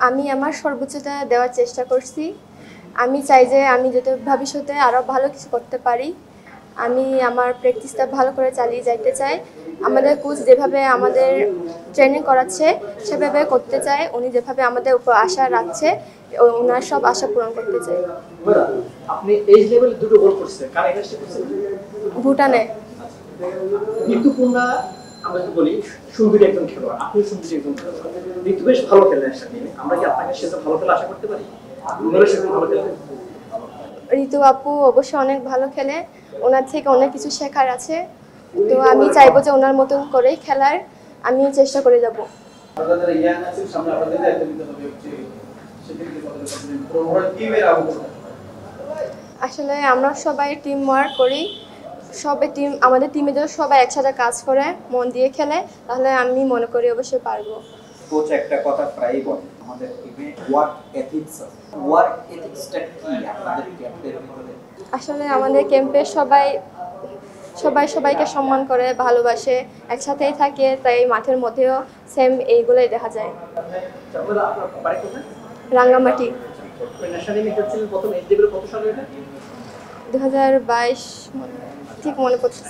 আমি আমার সর্বোচ্চটা দেওয়ার চেষ্টা করছি। আমি চাই যে আমি যাতে ভবিষ্যতে আরও ভালো কিছু করতে পারি। আমি আমার প্র্যাকটিসটা ভালো করে চালিয়ে যাইতে চাই। আমাদের কোচ যেভাবে আমাদের ট্রেনিং করাচ্ছে সেভাবে করতে চাই। উনি যেভাবে আমাদের উপর আশা রাখছে ওনার সব আশা পূরণ করতে চাই। আপনি এই লেভেলে দুটো গোল করছেন, কার এগেইনস্টে করছেন? ভুটানে। ঋতুপূর্ণা আমরা যদি বলি সুন্দরী একজন খেলোয়াড়, আপনি সুন্দরী একজন খেলোয়াড়, ঋতু বেশ ভালো খেলেন একসাথে। আমরা কি আপনাকে সেটা ভালো খেলা আশা করতে পারি? ওনারা সেটা ভালো খেলবেন? ঋতু আপু অবশ্যই অনেক ভালো খেলে, ওনার থেকে অনেক কিছু শেখার আছে। তো আমি চাইবো যে ওনার মতন করে খেলার আমি চেষ্টা করে যাব। আসলে আমরা সবাই টিম ওয়ার্ক করি, আমাদের টিমে যদি সবাই একসাথে কাজ করে মন দিয়ে খেলে তাহলে আমি মনে করি অবশ্যই পারবো। কোচ একটা কথা প্রায়ই বলে আমাদের টিমে ওয়ার্ক এথিক্স আছে। ওয়ার্ক এথিক্সটা কি আপনাদের ক্যাম্পের ভিতরে? আসলে আমাদের ক্যাম্পে সবাইকে সম্মান করে, ভালোবাসে, একসাথেই থাকে, তাই মাঠের মধ্যেও সেম এইগুলোই দেখা যায়। রাঙ্গামাটি। 2022 ঠিক মনে পড়ছে।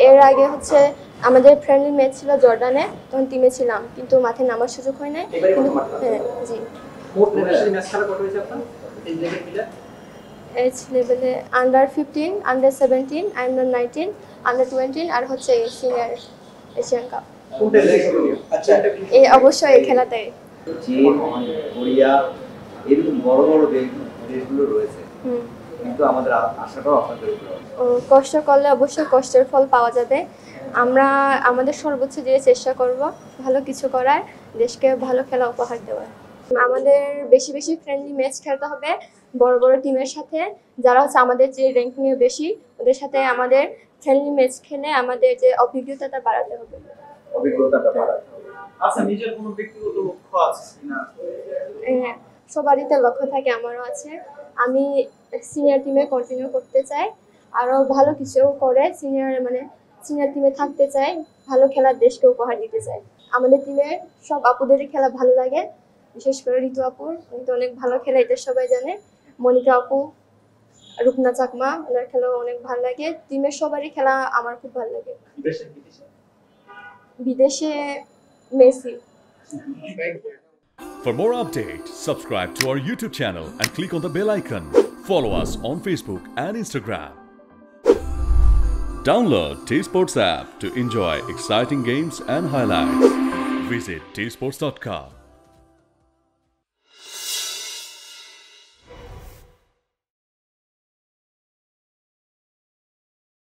এর আগে হচ্ছে আমাদের ফ্রেন্ডলি ম্যাচ ছিল জর্ডানে, তখন টিমে ছিলাম কিন্তু মাঠে নামার সুযোগ হয় নাই। হ্যাঁ জি। এজ লেভেলে আন্ডার 15, আন্ডার 17, আন্ডার 19, আন্ডার 20 আর হচ্ছে সিনিয়র এশিয়ান কাপ। এই অবশ্যই এই খেলাতে চীন, কোরিয়া এরকম বড় বড় দেশগুলো রয়েছে, কিন্তু আমাদের আশাটাও আপনাদের উপর। কষ্ট করলে অবশ্যই কষ্টের ফল পাওয়া যাবে। আমরা আমাদের সর্বোচ্চ দিয়ে চেষ্টা করব ভালো কিছু করার, দেশকে ভালো খেলা উপহার দেওয়ার। আমাদের বেশি বেশি ফ্রেন্ডলি ম্যাচ খেলতে হবে বড় বড় টিমের সাথে, যারা হচ্ছে আমাদের যে র্যাঙ্কিংয়ে বেশি, ওদের সাথে আমাদের ফ্রেন্ডলি ম্যাচ খেলে আমাদের যে অভিজ্ঞতাটা বাড়াতে হবে। আচ্ছা, নিজের কোনো ব্যক্তিগত লক্ষ্য আছে কিনা? হ্যাঁ, সবারই তো লক্ষ্য থাকে, আমারও আছে। আমি সিনিয়র টিমে কন্টিনিউ করতে চাই, আরও ভালো কিছু করে সিনিয়র টিমে থাকতে চাই, ভালো খেলার দেশকে উপহার দিতে চাই। আমাদের টিমে সব আপুদেরই খেলা ভালো লাগে, বিশেষ করে ঋতু আপুর, উনি তো অনেক ভালো খেলে, এটা সবাই জানে। মনিকা আপু, রূপনা চাকমা, ওনার খেলাও অনেক ভালো লাগে। টিমের সবারই খেলা আমার খুব ভালো লাগে। বিদেশে Messi. For more updates, subscribe to our YouTube channel and click on the bell icon. Follow us on Facebook and Instagram. Download T-Sports app to enjoy exciting games and highlights. Visit tsports.com.